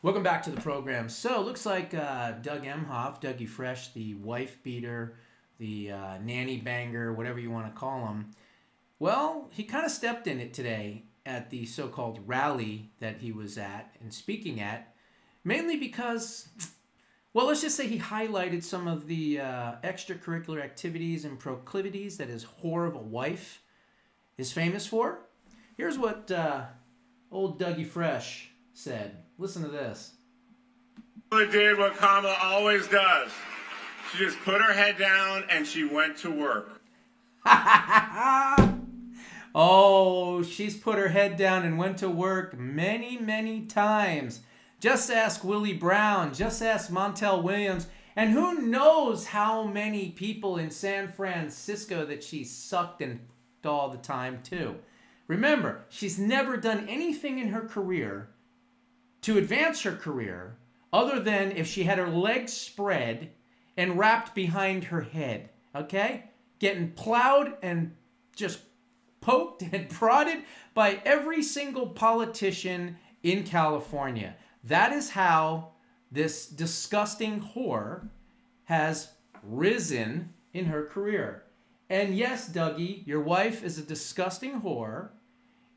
Welcome back to the program. So, looks like Doug Emhoff, Dougie Fresh, the wife beater, the nanny banger, whatever you want to call him, well, he kind of stepped in it today at the so called rally that he was at and speaking at, mainly because, well, let's just say he highlighted some of the extracurricular activities and proclivities that his whore of a wife is famous for. Here's what old Dougie Fresh said. Listen to this. Kamala did what Kamala always does. She just put her head down and she went to work. Oh, she's put her head down and went to work many, many times. Just ask Willie Brown. Just ask Montel Williams. And who knows how many people in San Francisco that she sucked and all the time, too. Remember, she's never done anything in her career to advance her career other than if she had her legs spread and wrapped behind her head, okay? Getting plowed and just poked and prodded by every single politician in California. That is how this disgusting whore has risen in her career. And yes, Dougie, your wife is a disgusting whore.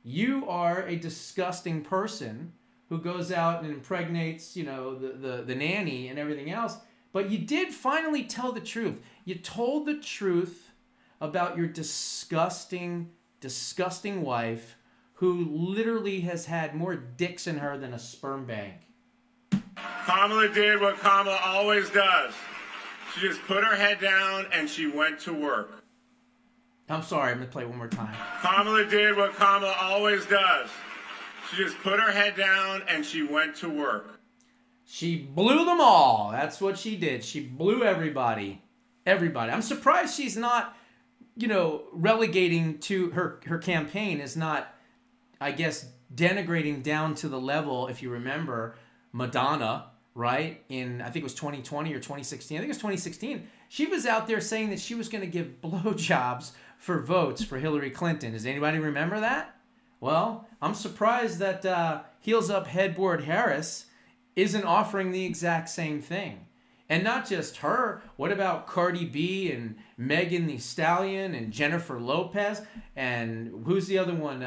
You are a disgusting person who goes out and impregnates, the nanny and everything else. But you did finally tell the truth. You told the truth about your disgusting, disgusting wife who literally has had more dicks in her than a sperm bank. Kamala did what Kamala always does. She just put her head down and she went to work. I'm sorry, I'm going to play it one more time. Kamala did what Kamala always does. She just put her head down and she went to work. She blew them all. That's what she did. She blew everybody. Everybody. I'm surprised she's not, relegating to her campaign is not, I guess, denigrating down to the level, if you remember, Madonna, right? In, I think it was 2020 or 2016. I think it was 2016. She was out there saying that she was going to give blowjobs for votes for Hillary Clinton. Does anybody remember that? Well, I'm surprised that Heels Up Headboard Harris isn't offering the exact same thing. And not just her. What about Cardi B and Megan Thee Stallion and Jennifer Lopez? And who's the other one?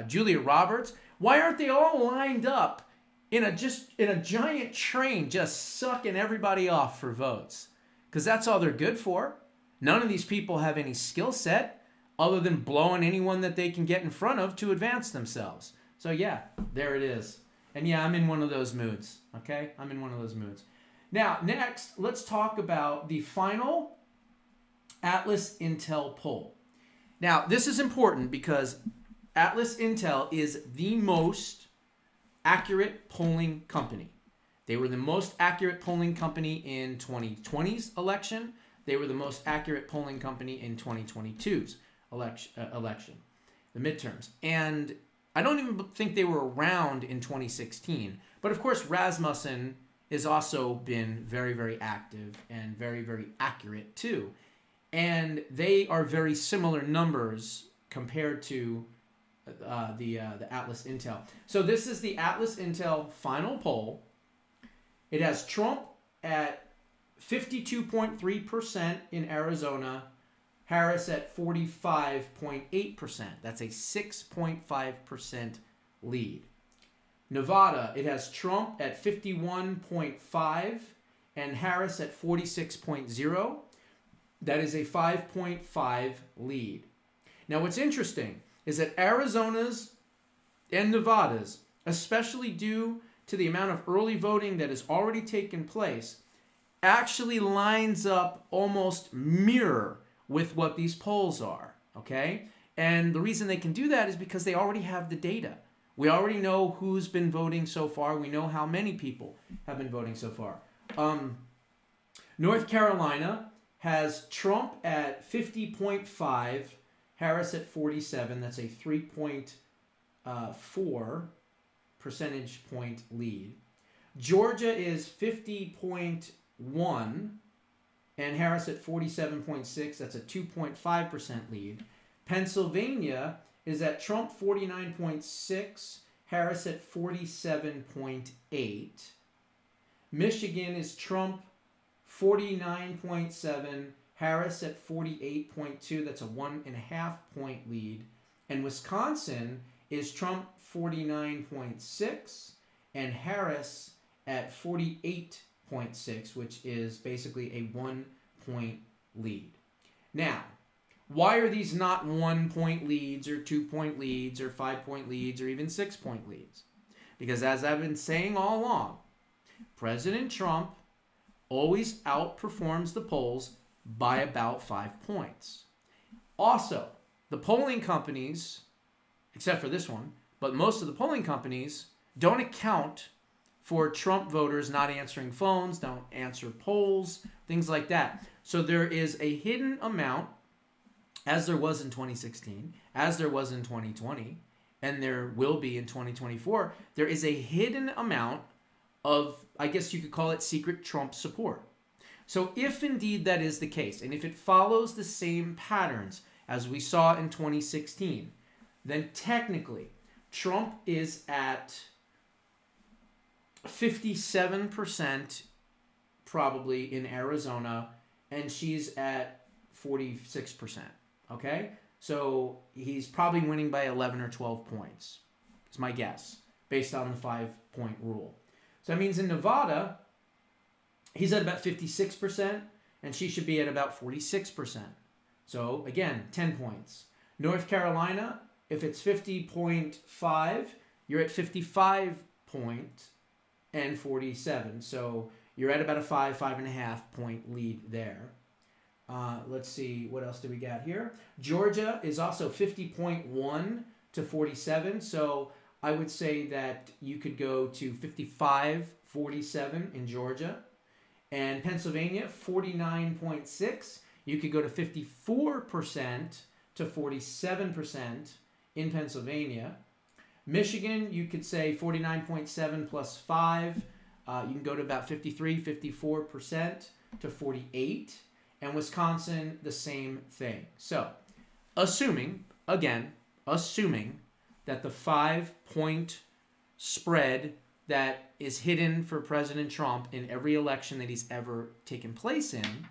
Julia Roberts. Why aren't they all lined up in a giant train just sucking everybody off for votes? Because that's all they're good for. None of these people have any skill set other than blowing anyone that they can get in front of to advance themselves. So yeah, there it is. And yeah, I'm in one of those moods, okay? I'm in one of those moods. Now, next, let's talk about the final Atlas Intel poll. Now, this is important because Atlas Intel is the most accurate polling company. They were the most accurate polling company in 2020's election. They were the most accurate polling company in 2022's election, the midterms. And I don't even think they were around in 2016. But of course, Rasmussen has also been very, very active and very, very accurate too. And they are very similar numbers compared to the Atlas Intel. So this is the Atlas Intel final poll. It has Trump at 52.3% in Arizona, Harris at 45.8%. That's a 6.5% lead. Nevada, it has Trump at 51.5 and Harris at 46.0. That is a 5.5 lead. Now what's interesting is that Arizona's and Nevada's, especially due to the amount of early voting that has already taken place, actually lines up almost mirror with what these polls are, okay? And the reason they can do that is because they already have the data. We already know who's been voting so far. We know how many people have been voting so far. North Carolina has Trump at 50.5, Harris at 47. That's a 3.4 percentage point lead. Georgia is 50.1 and Harris at 47.6. That's a 2.5% lead. Pennsylvania is at Trump 49.6, Harris at 47.8. Michigan is Trump 49.7. Harris at 48.2. That's a 1.5 point lead. And Wisconsin is Trump 49.6 and Harris at 48.6, which is basically a 1 point lead. Now, why are these not 1 point leads or 2 point leads or 5 point leads or even 6 point leads? Because as I've been saying all along, President Trump always outperforms the polls by about 5 points. Also, the polling companies, except for this one, but most of the polling companies don't account for Trump voters not answering phones, don't answer polls, things like that. So there is a hidden amount, as there was in 2016, as there was in 2020, and there will be in 2024, there is a hidden amount of, I guess you could call it secret Trump support. So if indeed that is the case, and if it follows the same patterns as we saw in 2016, then technically Trump is at 57% probably in Arizona, and she's at 46%. Okay? So he's probably winning by 11 or 12 points. It's my guess, based on the 5 point rule. So that means in Nevada, he's at about 56%, and she should be at about 46%. So again, 10 points. North Carolina, if it's 50.5, you're at 55 and 47. So you're at about a 5.5 point lead there. Let's see, what else do we got here? Georgia is also 50.1 to 47. So I would say that you could go to 55-47 in Georgia. And Pennsylvania, 49.6. You could go to 54% to 47% in Pennsylvania. Michigan, you could say 49.7 plus 5. You can go to about 54% to 48. And Wisconsin, the same thing. So, assuming that the 5 point spread that is hidden for President Trump in every election that he's ever taken place in,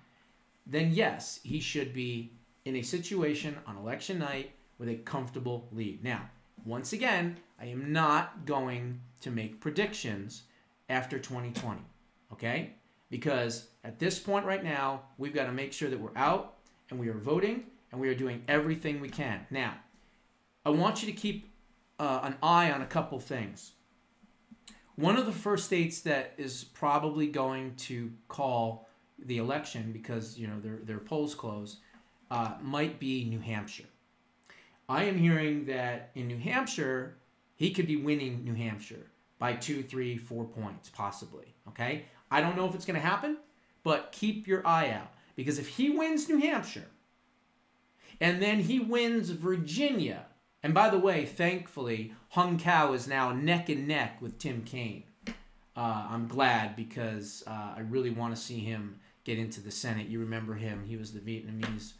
then yes, he should be in a situation on election night with a comfortable lead. Now, once again, I am not going to make predictions after 2020, okay? Because at this point right now, we've got to make sure that we're out and we are voting and we are doing everything we can. Now, I want you to keep an eye on a couple things. One of the first states that is probably going to call the election because their polls close might be New Hampshire. I am hearing that in New Hampshire, he could be winning New Hampshire by 2, 3, 4 points, possibly. Okay? I don't know if it's going to happen, but keep your eye out. Because if he wins New Hampshire, and then he wins Virginia, and by the way, thankfully, Hung Cao is now neck and neck with Tim Kaine. I'm glad because I really want to see him get into the Senate. You remember him. He was the Vietnamese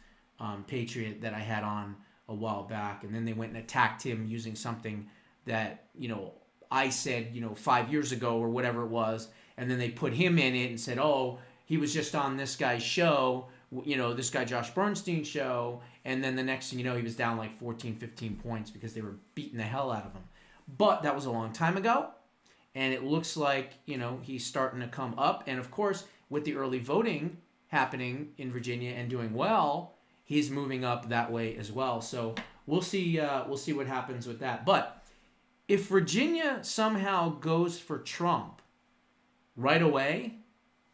patriot that I had on a while back. And then they went and attacked him using something that, I said, 5 years ago or whatever it was. And then they put him in it and said, oh, he was just on this guy's show, this guy Josh Bernstein's show. And then the next thing you know, he was down like 14, 15 points because they were beating the hell out of him. But that was a long time ago. And it looks like, he's starting to come up. And of course, with the early voting happening in Virginia and doing well, he's moving up that way as well. So we'll see what happens with that. But if Virginia somehow goes for Trump right away,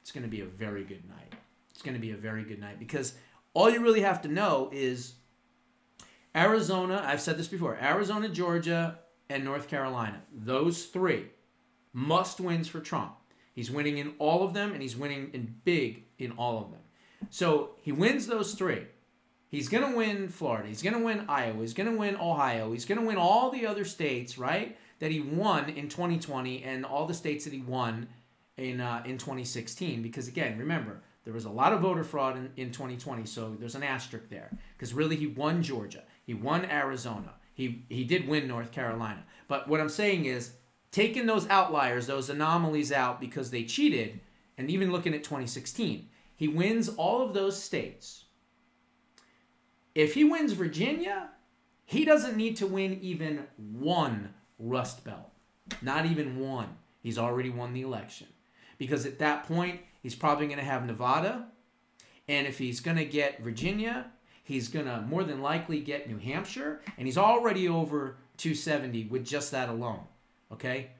it's going to be a very good night. It's going to be a very good night because all you really have to know is Arizona, I've said this before, Arizona, Georgia, and North Carolina. Those 3 must wins for Trump. He's winning in all of them, and he's winning in big in all of them. So he wins those 3. He's going to win Florida. He's going to win Iowa. He's going to win Ohio. He's going to win all the other states, right, that he won in 2020 and all the states that he won in 2016. Because, again, remember, there was a lot of voter fraud in 2020, so there's an asterisk there. Because really he won Georgia. He won Arizona. He did win North Carolina. But what I'm saying is, taking those outliers, those anomalies out because they cheated, and even looking at 2016, he wins all of those states. If he wins Virginia, he doesn't need to win even one Rust Belt. Not even one. He's already won the election. Because at that point, he's probably going to have Nevada. And if he's going to get Virginia, he's going to more than likely get New Hampshire. And he's already over 270 with just that alone. Okay?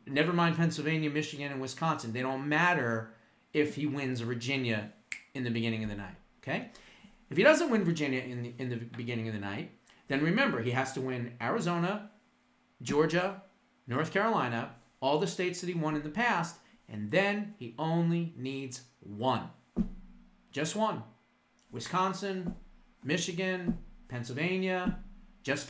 Never mind Pennsylvania, Michigan, and Wisconsin. They don't matter if he wins Virginia in the beginning of the night. Okay? If he doesn't win Virginia in the beginning of the night, then remember, he has to win Arizona, Georgia, North Carolina, all the states that he won in the past, and then he only needs one. Just one. Wisconsin, Michigan, Pennsylvania, just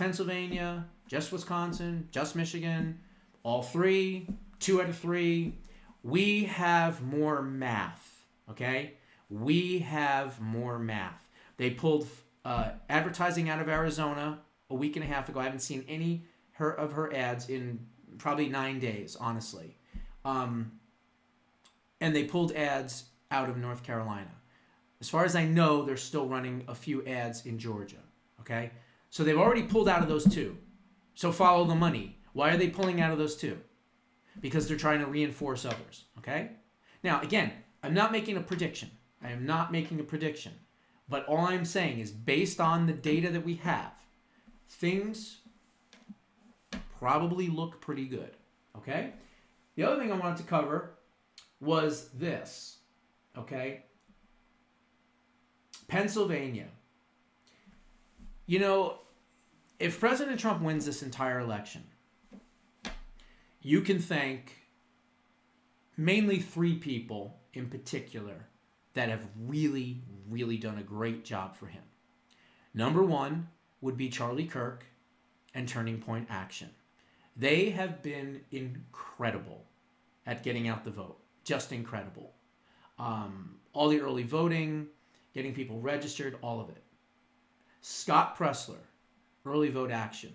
Wisconsin, just Michigan, all three, 2 out of 3. We have more math, okay? We have more math. They pulled advertising out of Arizona a week and a half ago. I haven't seen any of her ads in probably 9 days, honestly. And they pulled ads out of North Carolina. As far as I know, they're still running a few ads in Georgia, okay? So they've already pulled out of those 2. So follow the money. Why are they pulling out of those 2? Because they're trying to reinforce others, okay? Now, again, I'm not making a prediction. I am not making a prediction. But all I'm saying is, based on the data that we have, things probably look pretty good, okay? The other thing I wanted to cover was this, okay? Pennsylvania. You know, if President Trump wins this entire election, you can thank mainly 3 people in particular that have really, really done a great job for him. Number 1 would be Charlie Kirk and Turning Point Action. They have been incredible at getting out the vote. Just incredible. All the early voting, getting people registered, all of it. Scott Pressler, Early Vote Action,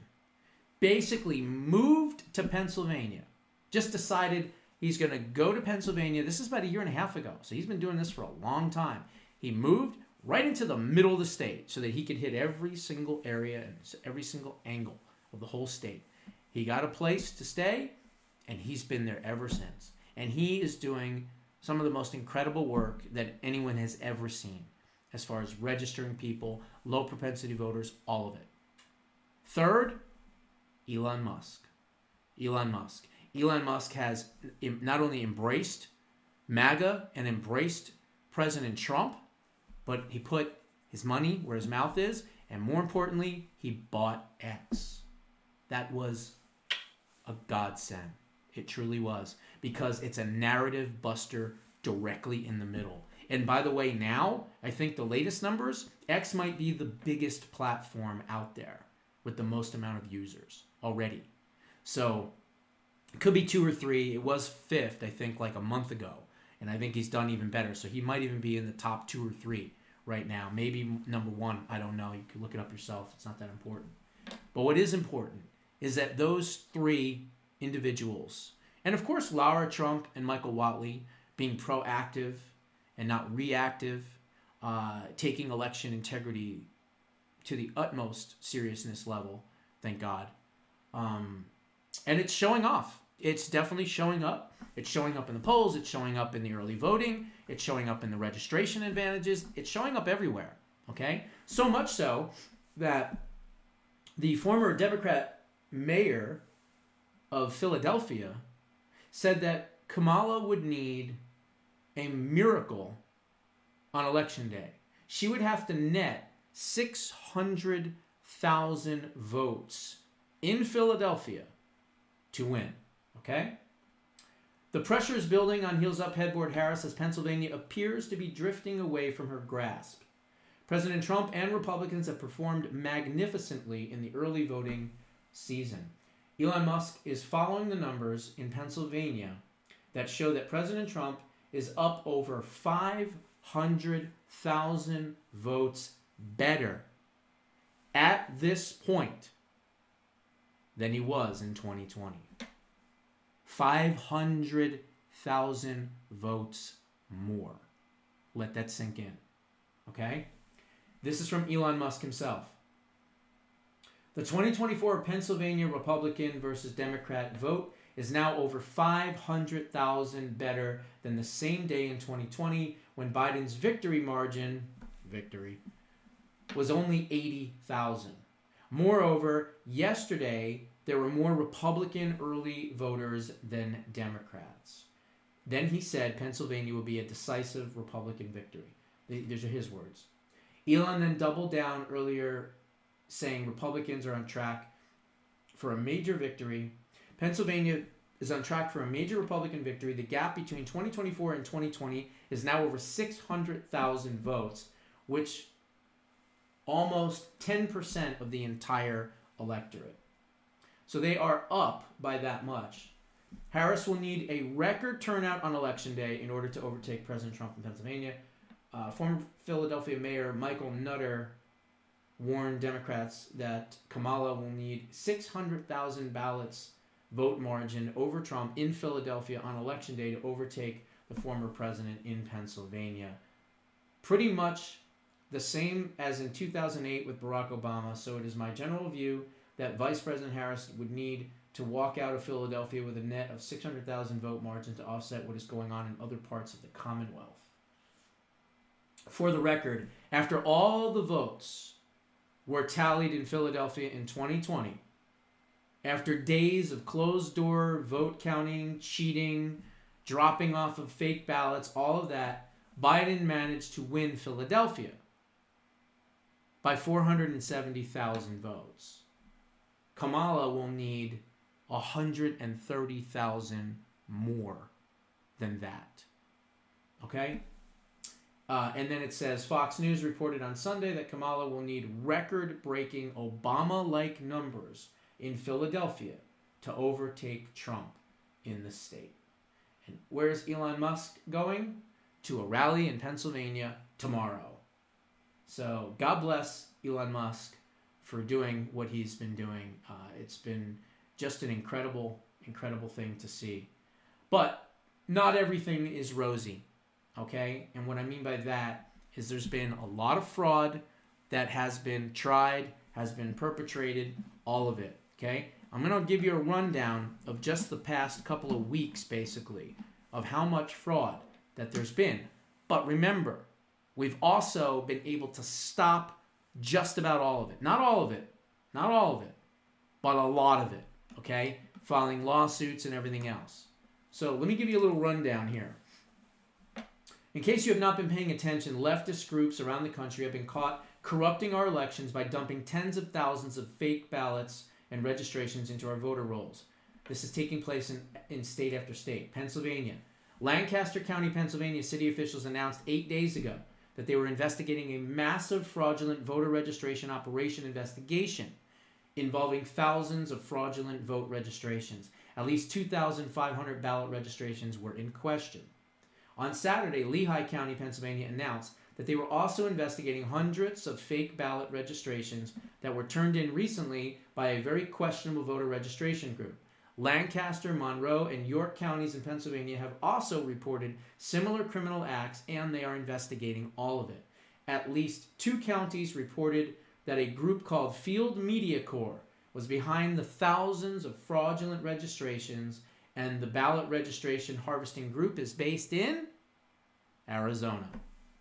basically moved to Pennsylvania. Just decided he's going to go to Pennsylvania. This is about 1.5 years ago, so he's been doing this for a long time. He moved right into the middle of the state so that he could hit every single area and every single angle of the whole state. He got a place to stay, and he's been there ever since. And he is doing some of the most incredible work that anyone has ever seen as far as registering people, low propensity voters, all of it. Third, Elon Musk. Elon Musk has not only embraced MAGA and embraced President Trump, but he put his money where his mouth is, and more importantly, he bought X. That was a godsend. It truly was, because it's a narrative buster directly in the middle. And by the way, now, I think the latest numbers, X might be the biggest platform out there with the most amount of users already. So it could be 2 or 3. It was 5th, I think, like a month ago. And I think he's done even better. So he might even be in the top 2 or 3 right now. Maybe number 1. I don't know. You can look it up yourself. It's not that important. But what is important is that those 3 individuals, and of course Lara Trump and Michael Whatley, being proactive and not reactive, taking election integrity to the utmost seriousness level, thank God. And it's showing off. It's definitely showing up. It's showing up in the polls. It's showing up in the early voting. It's showing up in the registration advantages. It's showing up everywhere, okay? So much so that the former Democrat mayor of Philadelphia said that Kamala would need a miracle on Election Day. She would have to net 600,000 votes in Philadelphia to win, okay? The pressure is building on Heels Up headboard Harris as Pennsylvania appears to be drifting away from her grasp. President Trump and Republicans have performed magnificently in the early voting season. Elon Musk is following the numbers in Pennsylvania that show that President Trump is up over 500,000 votes better at this point than he was in 2020. 500,000 votes more. Let that sink in. Okay? This is from Elon Musk himself. The 2024 Pennsylvania Republican versus Democrat vote is now over 500,000 better than the same day in 2020 when Biden's victory margin was only 80,000. Moreover, yesterday there were more Republican early voters than Democrats. Then he said Pennsylvania will be a decisive Republican victory. These are his words. Elon then doubled down earlier, saying Republicans are on track for a major victory. Pennsylvania is on track for a major Republican victory. The gap between 2024 and 2020 is now over 600,000 votes, which almost 10% of the entire electorate. So they are up by that much. Harris will need a record turnout on Election Day in order to overtake President Trump in Pennsylvania. Former Philadelphia Mayor Michael Nutter warned Democrats that Kamala will need 600,000 ballots vote margin over Trump in Philadelphia on Election Day to overtake the former president in Pennsylvania. Pretty much the same as in 2008 with Barack Obama, so it is my general view that Vice President Harris would need to walk out of Philadelphia with a net of 600,000 vote margin to offset what is going on in other parts of the Commonwealth. For the record, after all the votes were tallied in Philadelphia in 2020, after days of closed-door vote counting, cheating, dropping off of fake ballots, all of that, Biden managed to win Philadelphia by 470,000 votes. Kamala will need 130,000 more than that. Okay? And then it says, Fox News reported on Sunday that Kamala will need record-breaking Obama-like numbers in Philadelphia to overtake Trump in the state. And where's Elon Musk going? To a rally in Pennsylvania tomorrow. So God bless Elon Musk for doing what he's been doing. It's been just an incredible, incredible thing to see. But not everything is rosy, okay? And what I mean by that is there's been a lot of fraud that has been tried, has been perpetrated, all of it, okay? I'm going to give you a rundown of just the past couple of weeks, basically, of how much fraud that there's been. But remember, we've also been able to stop just about all of it. Not all of it, but a lot of it, okay? Filing lawsuits and everything else. So let me give you a little rundown here. In case you have not been paying attention, leftist groups around the country have been caught corrupting our elections by dumping tens of thousands of fake ballots and registrations into our voter rolls. This is taking place in state after state. Pennsylvania. Lancaster County, Pennsylvania city officials announced 8 days ago that they were investigating a massive fraudulent voter registration operation investigation involving thousands of fraudulent vote registrations. At least 2,500 ballot registrations were in question. On Saturday, Lehigh County, Pennsylvania announced that they were also investigating hundreds of fake ballot registrations that were turned in recently by a very questionable voter registration group. Lancaster, Monroe, and York counties in Pennsylvania have also reported similar criminal acts, and they are investigating all of it. At least 2 counties reported that a group called Field Media Corps was behind the thousands of fraudulent registrations, and the ballot registration harvesting group is based in Arizona,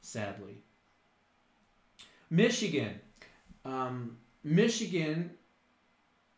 sadly. Michigan. Michigan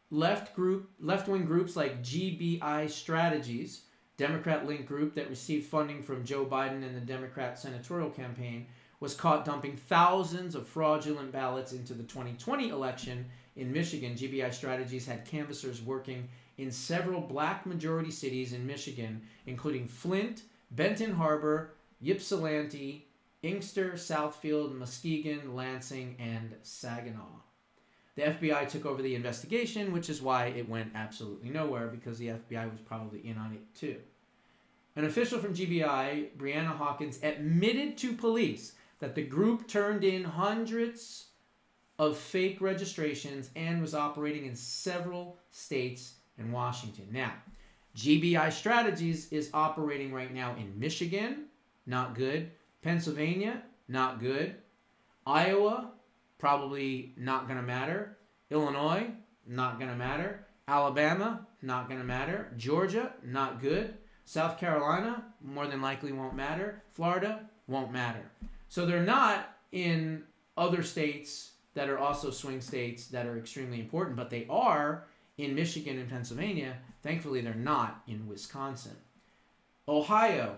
left-wing groups like GBI Strategies, Democrat-linked group that received funding from Joe Biden and the Democrat senatorial campaign, was caught dumping thousands of fraudulent ballots into the 2020 election in Michigan. GBI Strategies had canvassers working in several black majority cities in Michigan, including Flint, Benton Harbor, Ypsilanti, Inkster, Southfield, Muskegon, Lansing, and Saginaw. The FBI took over the investigation, which is why it went absolutely nowhere, because the FBI was probably in on it too. An official from GBI, Brianna Hawkins, admitted to police that the group turned in hundreds of fake registrations and was operating in several states and Washington. Now, GBI Strategies is operating right now in Michigan, not good. Pennsylvania, not good. Iowa, probably not going to matter. Illinois, not going to matter. Alabama, not going to matter. Georgia, not good. South Carolina, more than likely won't matter. Florida, won't matter. So they're not in other states that are also swing states that are extremely important, but they are in Michigan and Pennsylvania. Thankfully, they're not in Wisconsin. Ohio,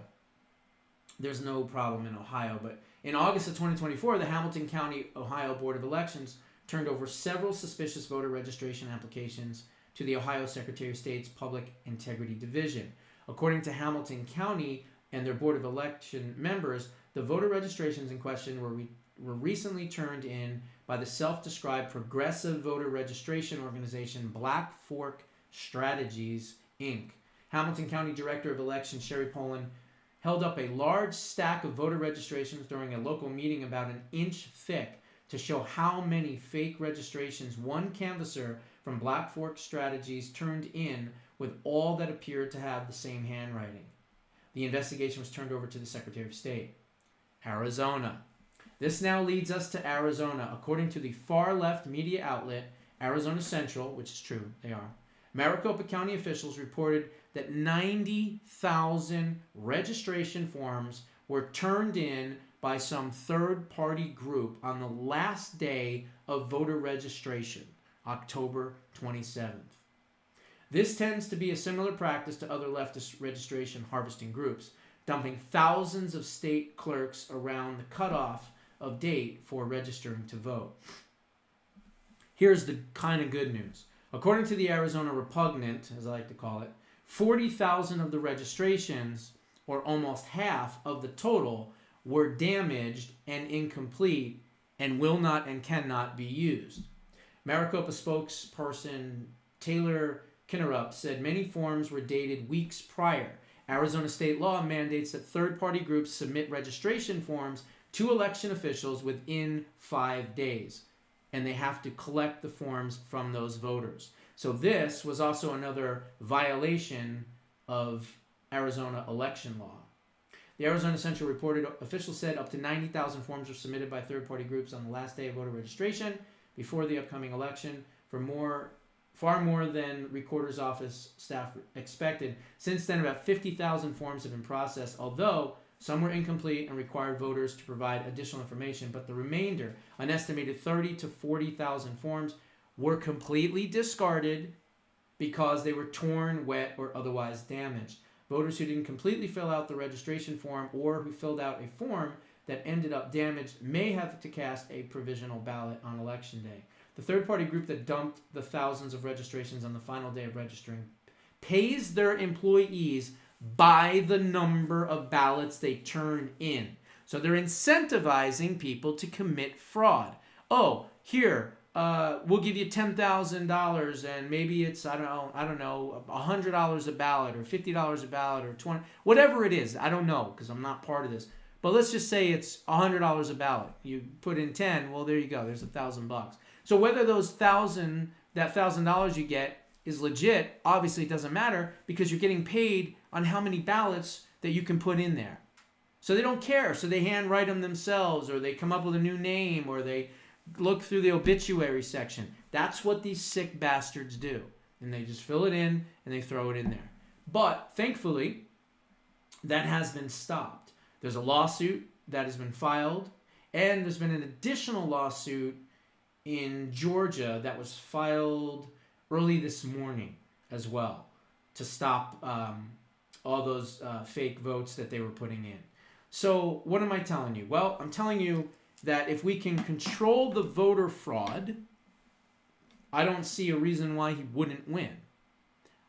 there's no problem in Ohio, but in August of 2024, the Hamilton County, Ohio Board of Elections turned over several suspicious voter registration applications to the Ohio Secretary of State's Public Integrity Division. According to Hamilton County and their Board of Election members, the voter registrations in question were recently turned in by the self-described progressive voter registration organization Black Fork Strategies, Inc. Hamilton County Director of Elections Sherry Poland held up a large stack of voter registrations during a local meeting about an inch thick to show how many fake registrations one canvasser from Black Fork Strategies turned in with all that appeared to have the same handwriting. The investigation was turned over to the Secretary of State. Arizona. This now leads us to Arizona. According to the far-left media outlet Arizona Central, which is true, they are, Maricopa County officials reported that 90,000 registration forms were turned in by some third-party group on the last day of voter registration, October 27th. This tends to be a similar practice to other leftist registration harvesting groups, dumping thousands of state clerks around the cutoff of date for registering to vote. Here's the kind of good news. According to the Arizona Repugnant, as I like to call it, 40,000 of the registrations, or almost half of the total, were damaged and incomplete and will not and cannot be used. Maricopa spokesperson Taylor Kinnerup said many forms were dated weeks prior. Arizona state law mandates that third-party groups submit registration forms to election officials within 5 days, and they have to collect the forms from those voters. So this was also another violation of Arizona election law. The Arizona Central reported officials said up to 90,000 forms were submitted by third-party groups on the last day of voter registration before the upcoming election, far more than recorder's office staff expected. Since then, about 50,000 forms have been processed, although some were incomplete and required voters to provide additional information, but the remainder, an estimated 30,000 to 40,000 forms, were completely discarded because they were torn, wet, or otherwise damaged. Voters who didn't completely fill out the registration form or who filled out a form that ended up damaged may have to cast a provisional ballot on election day. The third-party group that dumped the thousands of registrations on the final day of registering pays their employees by the number of ballots they turn in. So they're incentivizing people to commit fraud. Oh, here, we'll give you $10,000 and maybe it's, I don't know, $100 a ballot or $50 a ballot or $20, whatever it is. I don't know because I'm not part of this. But let's just say it's $100 a ballot. You put in 10, well, there you go. There's $1,000. So whether that $1,000 you get is legit, obviously it doesn't matter because you're getting paid on how many ballots that you can put in there. So they don't care. So they handwrite them themselves, or they come up with a new name, or they look through the obituary section. That's what these sick bastards do. And they just fill it in and they throw it in there. But thankfully, that has been stopped. There's a lawsuit that has been filed, and there's been an additional lawsuit in Georgia that was filed early this morning as well to stop all those fake votes that they were putting in. So what am I telling you? Well, I'm telling you that if we can control the voter fraud, I don't see a reason why he wouldn't win.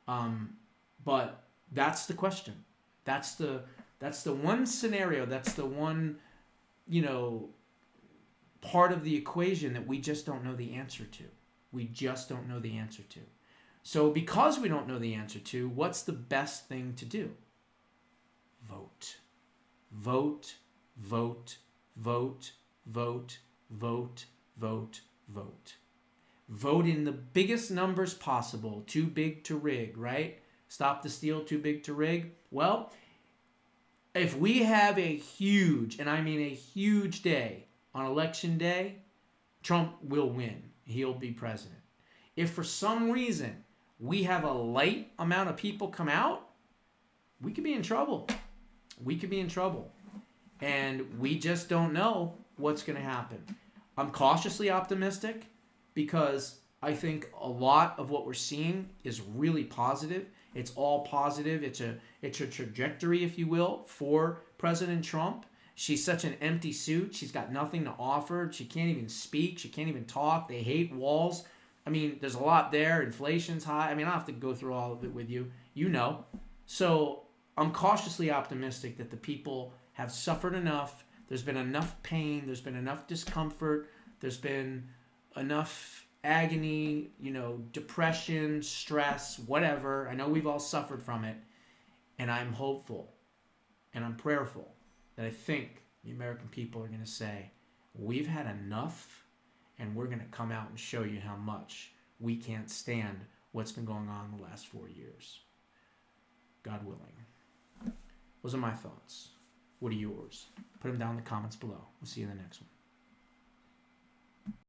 But that's the question. That's the one scenario. That's the one, part of the equation that we just don't know the answer to. We just don't know the answer to. So because we don't know the answer to, what's the best thing to do? Vote. Vote, vote, vote, vote, vote, vote, vote. Vote in the biggest numbers possible. Too big to rig, right? Stop the steal, too big to rig. Well, if we have a huge, and I mean a huge day on election day, Trump will win. He'll be president. If for some reason we have a light amount of people come out, we could be in trouble. We could be in trouble. And we just don't know what's going to happen. I'm cautiously optimistic because I think a lot of what we're seeing is really positive. It's all positive. It's a trajectory, if you will, for President Trump. She's such an empty suit. She's got nothing to offer. She can't even speak. She can't even talk. They hate walls. I mean, there's a lot there. Inflation's high. I mean, I don't have to go through all of it with you. You know. So I'm cautiously optimistic that the people have suffered enough. There's been enough pain. There's been enough discomfort. There's been enough agony, depression, stress, whatever. I know we've all suffered from it. And I'm hopeful and I'm prayerful that I think the American people are going to say, we've had enough and we're going to come out and show you how much we can't stand what's been going on the last 4 years. God willing. Those are my thoughts. What are yours? Put them down in the comments below. We'll see you in the next one.